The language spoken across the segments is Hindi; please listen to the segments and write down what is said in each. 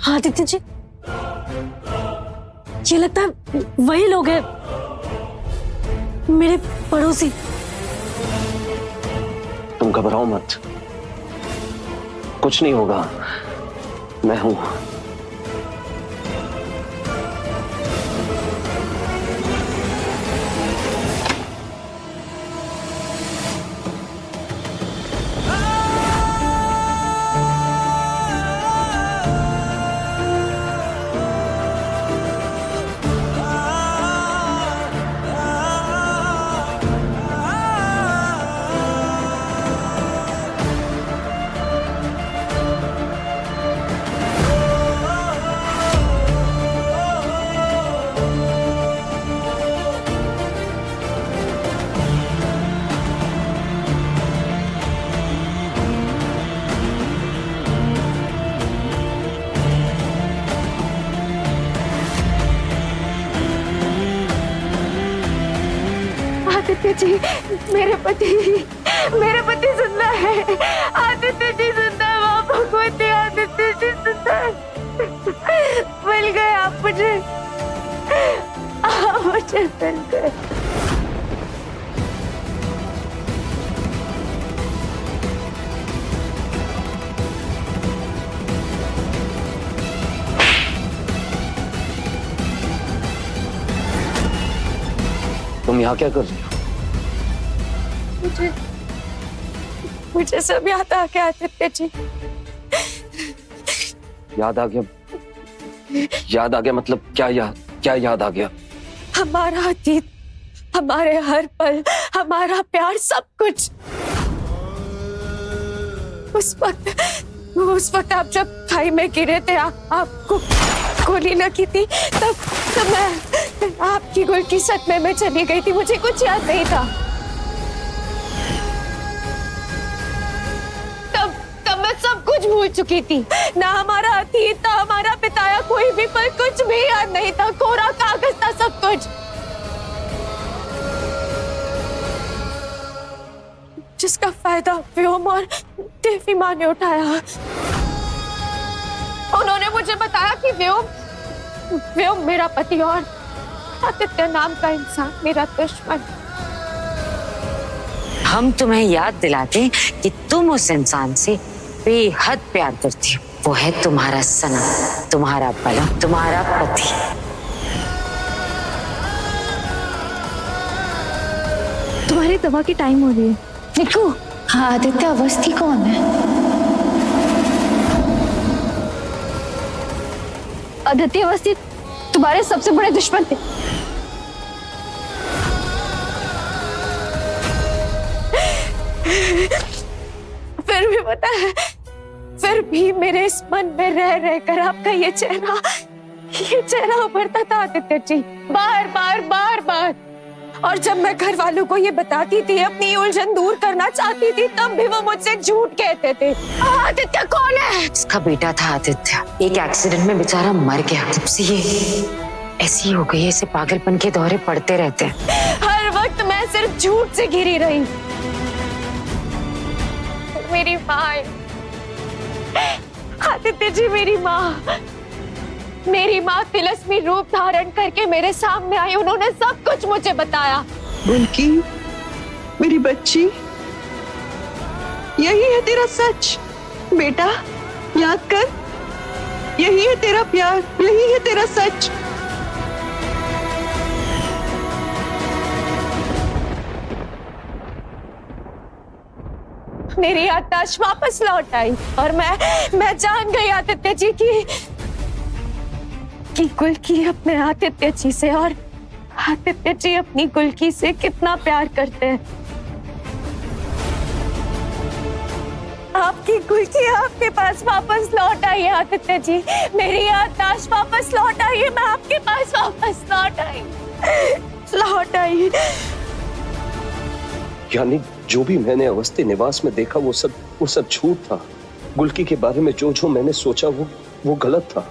आदित्य जी, ये लगता है वही लोग हैं, मेरे पड़ोसी। तुम घबराओ मत, कुछ नहीं होगा, मैं हूं। आदित्य जी, मेरे पति जिंदा है। आदित्य जी जिंदा है, माँ भगवती, आदित्य जी जिंदा है। मिल गए आप मुझे मिल गए। तुम यहाँ क्या कर रही हो? मुझे सब याद आ गया आदित्य जी। याद आ गया? याद आ गया मतलब क्या याद आ गया? हमारा अतीत, हमारे हर पल, हमारा प्यार, सब कुछ। उस वक्त आप जब खाई में गिरे थे, आपको गोली लगी थी, तब मैं आपकी गोल की सदमे में चली गई थी। मुझे कुछ याद नहीं था। तब मैं सब कुछ भूल चुकी थी। ना हमारा अतीत, ना हमारा बिताया कोई भी पल, कुछ भी याद नहीं था। कोरा कागज था सब कुछ, जिसका फायदा व्योम और देवी माँ ने उठाया। उन्होंने मुझे बताया कि व्योम मेरा पति और आदित्य नाम का इंसान मेरा दुश्मन। हम तुम्हें याद दिलाते कि तुम उस इंसान से बेहद प्यार करती हो। वो है तुम्हारा सनम, तुम्हारा बलम, तुम्हारा पति। तुम्हारी दवा की टाइम हो रही है। निकू, हाँ, आदित्य अवस्थी कौन है? आदित्य अवस्थी तुम्हारे सबसे बड़े दुश्मन थे। फिर भी पता है, फिर भी मेरे इस मन में रह कर आपका ये चेहरा उभरता था आदित्य जी, बार बार। और जब मैं घर वालों को ये बताती थी, अपनी उलझन दूर करना चाहती थी, तब भी वो मुझसे झूठ कहते थे। आदित्य कौन है? इसका बेटा था आदित्य, एक एक्सीडेंट में बेचारा मर गया। तब से ये ऐसी हो गई है, इसे पागलपन के दौरे पड़ते रहते हैं। हर वक्त मैं सिर्फ झूठ से घिरी रही। मेरी माँ, आदित्य जी, मेरी माँ तिलस्मी रूप धारण करके मेरे सामने आई। उन्होंने सब कुछ मुझे बताया। बुल्की, मेरी बच्ची, यही है तेरा सच। बेटा, याद कर, यही है तेरा प्यार, यही है तेरा सच। मेरी याददाश्त वापस लौट आई और मैं जान गई आदित्य जी कि गुलकी अपने आदित्य जी से और आदित्य जी अपनी गुलकी से कितना प्यार करते हैं। आपकी गुलकी आपके पास वापस लौट आई है आदित्य जी। मेरी याददाश्त वापस लौट आई है। मैं आपके पास वापस लौट आई। यानी जो भी मैंने अवस्थी निवास में देखा वो सब झूठ था। गुलकी के बारे में जो मैंने सोचा वो गलत था।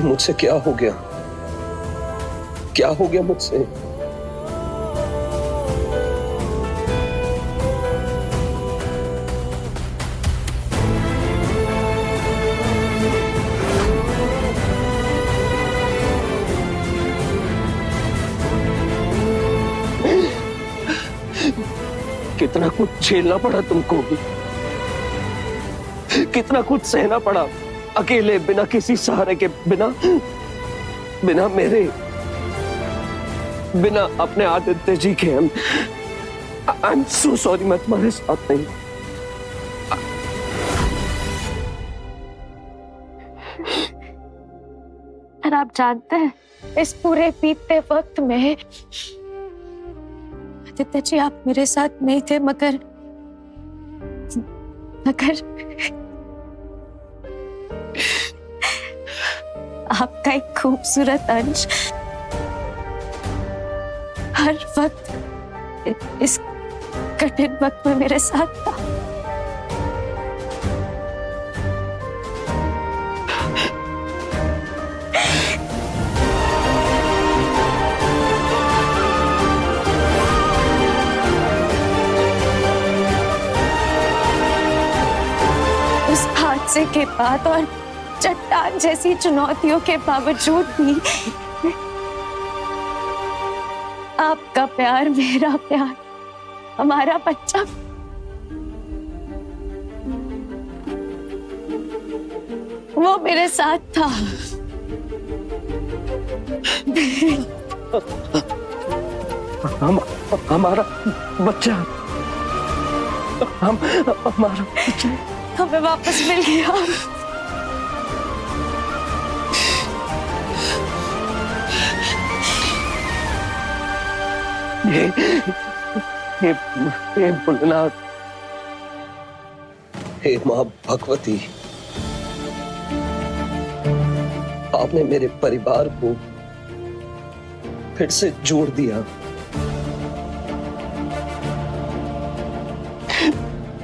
मुझसे क्या हो गया? क्या हो गया मुझसे? कितना कुछ झेलना पड़ा तुमको, कितना कुछ सहना पड़ा, अकेले, बिना किसी सहारे के, बिना मेरे, बिना अपने आदित्य जी के। आई एम सो सॉरी, मैं तुम्हारे साथ नहीं। और आप जानते हैं, इस पूरे बीतते वक्त में आदित्य जी आप मेरे साथ नहीं थे, मगर आपका एक खूबसूरत अंश हर वक्त इस कठिन वक्त में मेरे साथ था। उस हादसे के बाद और चट्टान जैसी चुनौतियों के बावजूद भी आपका प्यार, मेरा प्यार, हमारा बच्चा वो मेरे साथ था। हमारा बच्चा, हमारा बच्चा हमें वापस मिल गया। ये भोलेनाथ, हे मां भगवती, आपने मेरे परिवार को फिर से जोड़ दिया।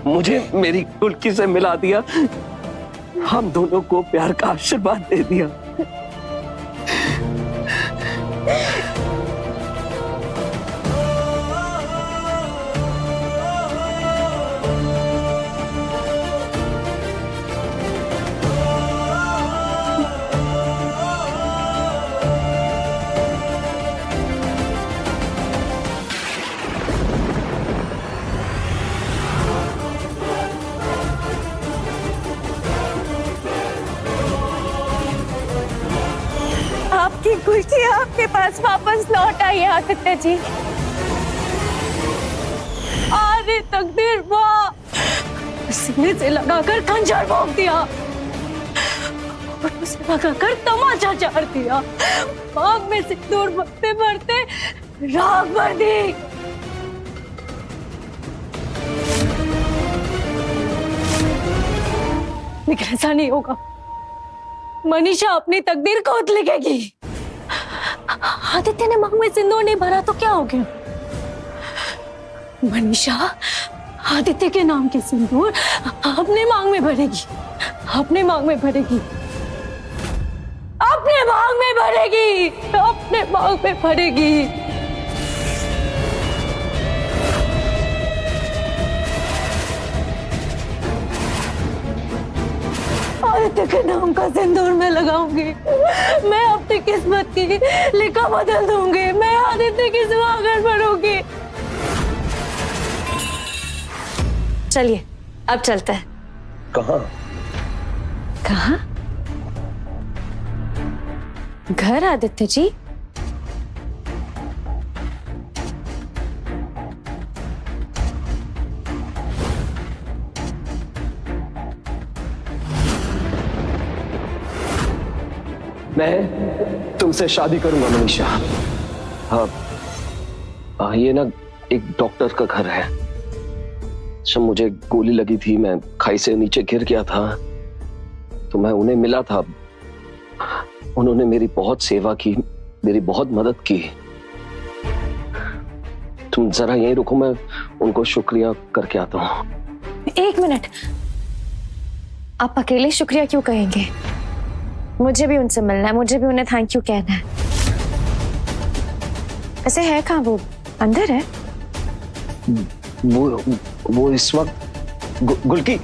मुझे मेरी गुलकी से मिला दिया, हम दोनों को प्यार का आशीर्वाद दे दिया। आपकी गुलकी आपके पास वापस लौट आई है आदित्य जी। अरे तकदीर, वाह! सीने से लगाकर खंजर भोंक दिया और उसे लगाकर तमाचा चार दिया। आग में सिंदूर भरते भरते राख भर दी। लेकिन ऐसा नहीं होगा। मनीषा अपनी तकदीर खुद लिखेगी। आदित्य ने मांग में सिंदूर नहीं भरा तो क्या हो गया? मनीषा आदित्य के नाम के सिंदूर अपने मांग में भरेगी, अपने मांग में भरेगी, अपने मांग में भरेगी, अपने मांग में भरेगी। आदित्य के नाम का सिंदूर मैं लगाऊंगी। मैं अपनी किस्मत की लिखा बदल दूंगी। मैं आदित्य की सुहागन बनूंगी। चलिए अब चलते हैं। कहाँ? कहाँ? घर आदित्य जी। मैं तुमसे शादी करूंगा मनीषा। हाँ, ये ना एक डॉक्टर का घर है। जब मुझे गोली लगी थी, मैं खाई से नीचे गिर गया था, तो मैं उन्हें मिला था। उन्होंने मेरी बहुत सेवा की, मेरी बहुत मदद की। तुम जरा यहीं रुको, मैं उनको शुक्रिया करके आता हूँ। एक मिनट, आप अकेले शुक्रिया क्यों कहेंगे? मुझे भी उनसे मिलना है, मुझे भी उन्हें थैंक यू कहना है। ऐसे है कहाँ वो? अंदर है? वो इस वक्त गुलकी,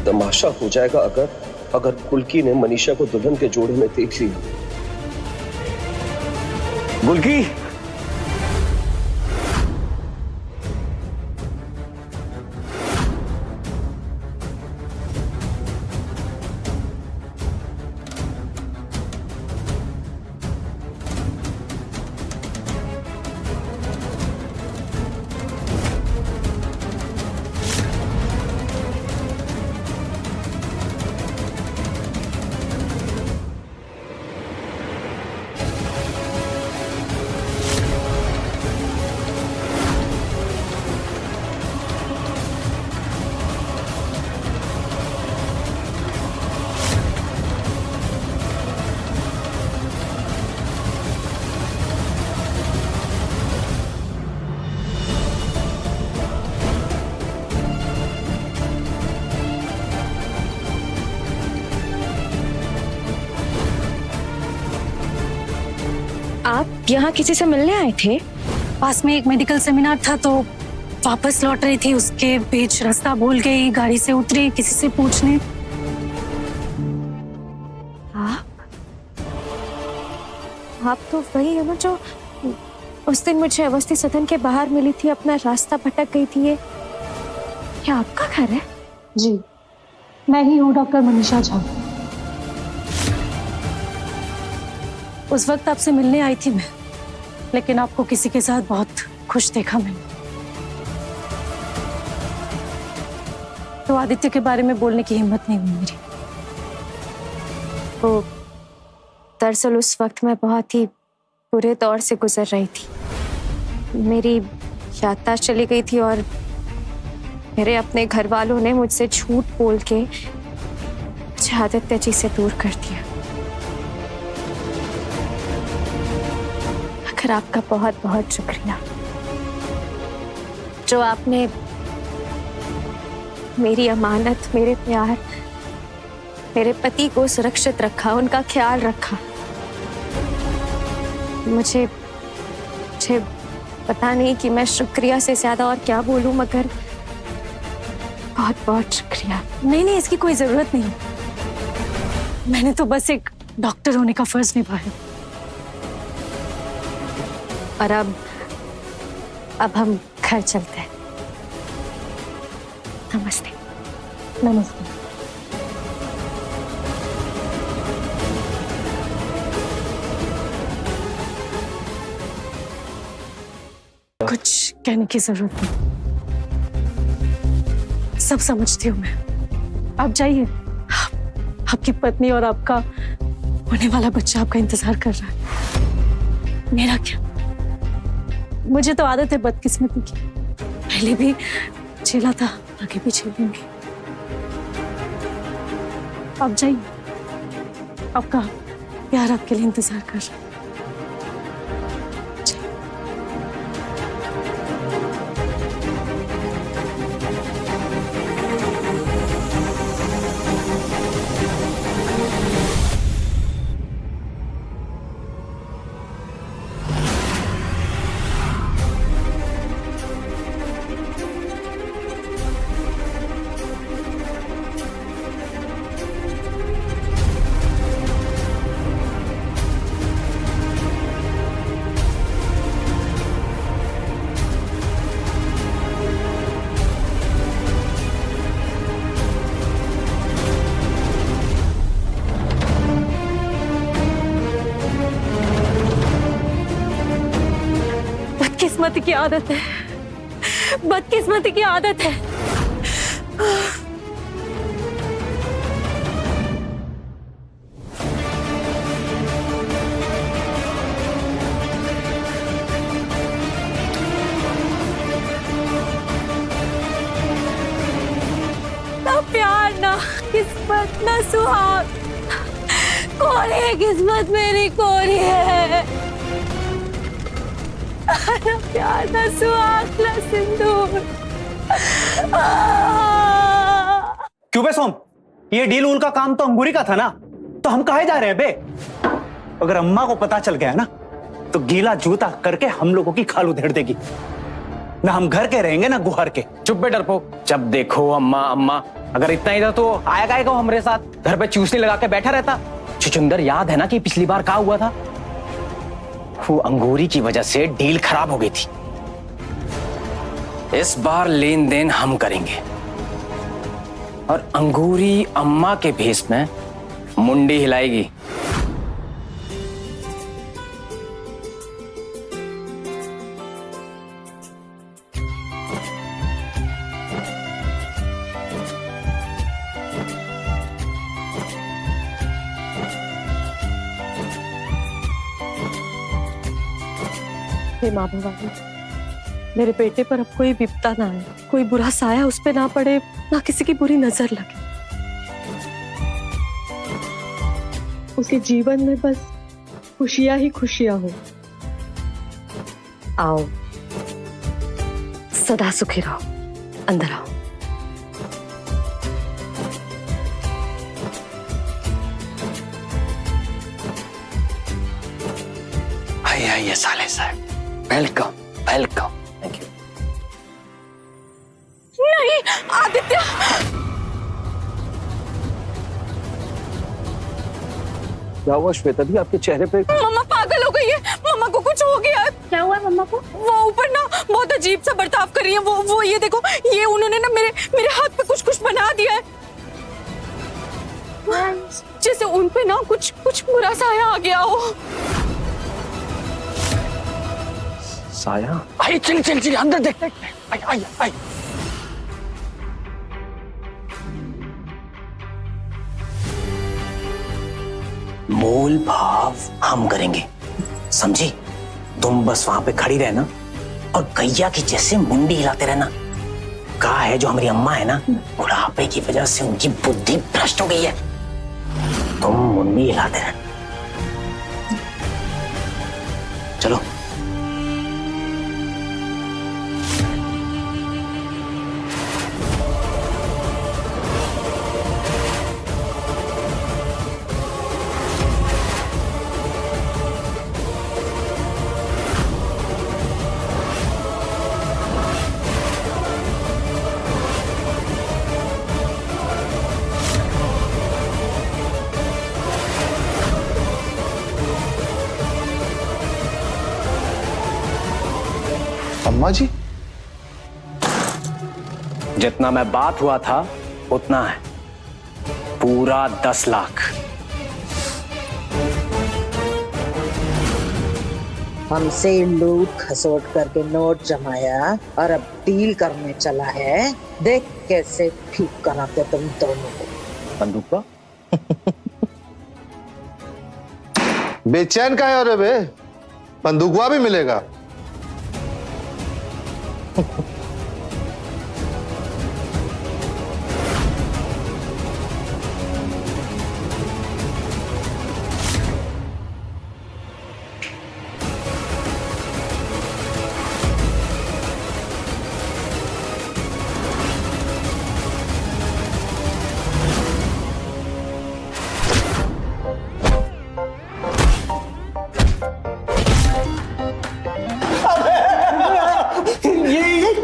तमाशा हो जाएगा अगर गुलकी ने मनीषा को दुल्हन के जोड़े में देख लिया। गुलकी, आप यहाँ किसी से मिलने आए थे? पास में एक मेडिकल सेमिनार था तो वापस लौट रही थी, उसके बीच रास्ता भूल गई, गाड़ी से उतरी किसी से पूछने। आप तो वही है ना जो उस दिन मुझे अवस्थी सदन के बाहर मिली थी, अपना रास्ता भटक गई थी। ये क्या आपका घर है? जी, मैं ही हूँ डॉक्टर मनीषा झा। उस वक्त आपसे मिलने आई थी मैं, लेकिन आपको किसी के साथ बहुत खुश देखा मैंने, तो आदित्य के बारे में बोलने की हिम्मत नहीं हुई मेरी। वो दरअसल उस वक्त मैं बहुत ही बुरे दौर से गुजर रही थी। मेरी याददाश्त चली गई थी और मेरे अपने घर वालों ने मुझसे झूठ बोल के मुझे आदित्य जी से दूर कर दिया। मगर आपका बहुत बहुत शुक्रिया जो आपने मेरी अमानत, मेरे प्यार, मेरे पति को सुरक्षित रखा, उनका ख्याल रखा। मुझे पता नहीं कि मैं शुक्रिया से ज्यादा और क्या बोलूं, मगर बहुत बहुत शुक्रिया। नहीं, इसकी कोई जरूरत नहीं, मैंने तो बस एक डॉक्टर होने का फर्ज निभाया। और अब हम घर चलते हैं। नमस्ते। नमस्ते। कुछ कहने की जरूरत नहीं, सब समझती हूँ मैं। आप जाइए, आपकी पत्नी और आपका होने वाला बच्चा आपका इंतजार कर रहा है। मेरा क्या, मुझे तो आदत है बदकिस्मती की, पहले भी झेला था, आगे भी झेलूंगी। आप जाइए, आपका प्यार आपके लिए इंतजार कर रहा है। बदकिस्मती की आदत है, बदकिस्मती की आदत है। ना प्यार, ना किस्मत, ना सुहाग, कौन है किस्मत मेरी, कौन है? ना प्यार, ना सुहाग, ना सिंदूर। क्यों बे सोम, ये डील उल का काम तो अंगूरी का था ना, तो हम कहाँ जा रहे हैं बे? अगर अम्मा को पता चल गया ना तो गीला जूता करके हम लोगों की खाल उधेड़ देगी। ना हम घर के रहेंगे ना गुहार के। चुप बे डरपोक, जब देखो अम्मा अम्मा। अगर इतना ही था तो आएगा हमारे साथ, घर पे चूसनी लगा के बैठा रहता। चुचुंदर, याद है ना कि पिछली बार क्या हुआ था? वो अंगूरी की वजह से डील खराब हो गई थी। इस बार लेन देन हम करेंगे और अंगूरी अम्मा के भेस में मुंडी हिलाएगी। हे माँ भवानी, मेरे बेटे पर अब कोई विपदा ना आए, कोई बुरा साया उस पे ना पड़े, ना किसी की बुरी नजर लगे। उसके जीवन में बस खुशियां ही खुशियां हो। आओ, सदा सुखी रहो। अंदर आओ। आइए साले साहब, वेलकम वेलकम। Thank you. नहीं आदित्य, क्या हुआ श्वेता दी, आपके चेहरे पे? मम्मा पागल हो गई है, मम्मा को कुछ हो गया है। क्या हुआ मम्मा को? वो ऊपर ना बहुत अजीब सा बर्ताव कर रही है। वो ये देखो, ये उन्होंने ना मेरे हाथ पे कुछ बना दिया है, जैसे उन पे ना कुछ बुरा साया आ गया हो। साया? आइए चल अंदर देखते हैं। आइए। मोल भाव हम करेंगे, समझी? तुम बस वहां पे खड़ी रहना और गैया की जैसे मुंडी हिलाते रहना। कहा है जो हमारी अम्मा है ना, बुढ़ापे की वजह से उनकी बुद्धि भ्रष्ट हो गई है। तुम मुंडी हिलाते रहना। चलो। अम्मा जी, जितना मैं बात हुआ था उतना है, पूरा 10 लाख। हमसे लूट खसोट करके नोट जमाया और अब डील करने चला है। देख कैसे ठीक कराते तुम दोनों को। बंदूक का बेचैन का है? अरे बे, बंदूकवा भी मिलेगा।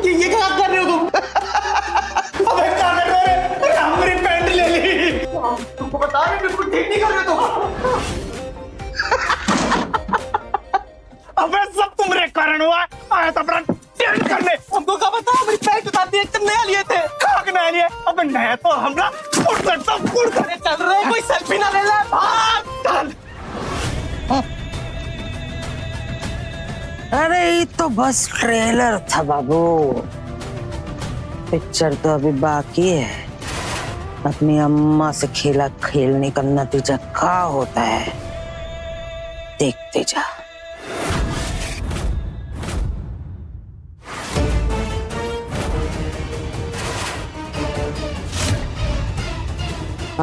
ये क्या कर रहे हो तुम? अबे क्या कर रहे हो? अरे हमारी पैंट ले ली। तुमको बता रहे बिल्कुल ठीक नहीं कर रहे तुम। अबे सब तुम्हारे कारण हुआ। आया था अपना टेंट करने, हमको क्या पता हमारी पैंट उतार दी। एकदम नया लिए थे, खाक नया लिए। अबे नया तो हम ना फुट करते चल रहे, कोई सेल्फी ना ले ले। भाग चल। अरे ये तो बस ट्रेलर था बाबू, पिक्चर तो अभी बाकी है। अपनी अम्मा से खेला खेलने का नतीजा क्या होता है देखते जा।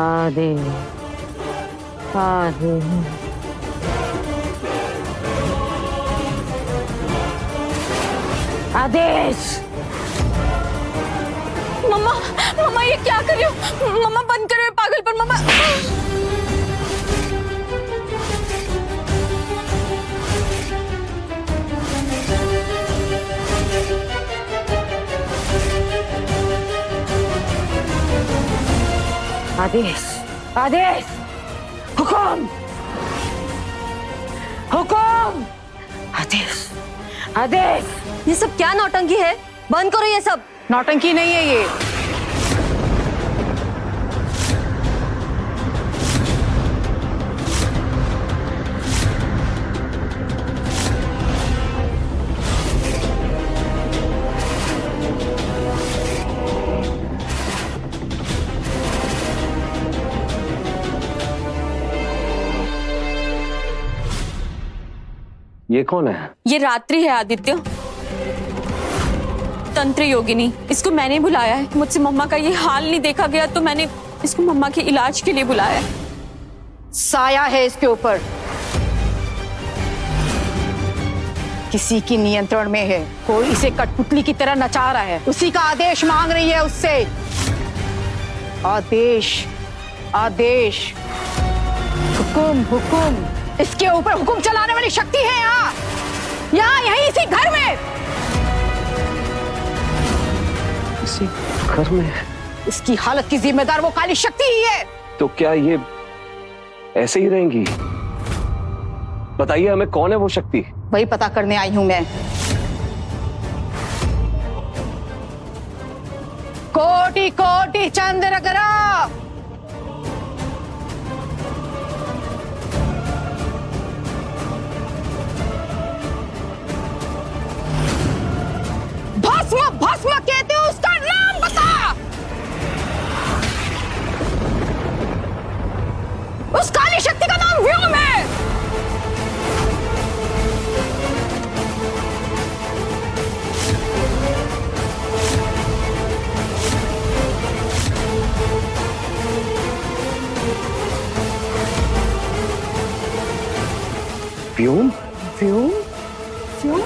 आदे आदे आदेश। मम्मा मम्मा ये क्या कर रही हो? मम्मा बंद करो ये पागलपन मम्मा। आदेश, आदेश, हुकुम, हुकुम, आदेश, आदेश। ये सब क्या नौटंकी है? बंद करो ये सब। नौटंकी नहीं है ये। ये कौन है? ये रात्रि है आदित्य, तंत्र योगिनी। इसको मैंने बुलाया है। मुझसे मम्मा का ये हाल नहीं देखा गया तो मैंने इसको मम्मा के इलाज के लिए बुलाया है। साया है इसके ऊपर, किसी की नियंत्रण में है। कोई इसे कठपुतली की तरह नचा रहा है, उसी का आदेश मांग रही है उससे। आदेश, आदेश, हुकुम, हुकुम। इसके ऊपर हुकुम चलाने वाली शक्ति है यहाँ, यहीं इसी घर में। इसी घर में? इसकी हालत की जिम्मेदार वो काली शक्ति ही है। तो क्या ये ऐसे ही रहेंगी? बताइए हमें, कौन है वो शक्ति? वही पता करने आई हूं मैं। कोटि कोटि चंद्र ग्रह, भस्म भस्म कहते हो, उसका नाम बता। उस काली शक्ति का नाम व्योम है। व्योम? व्योम? व्योम?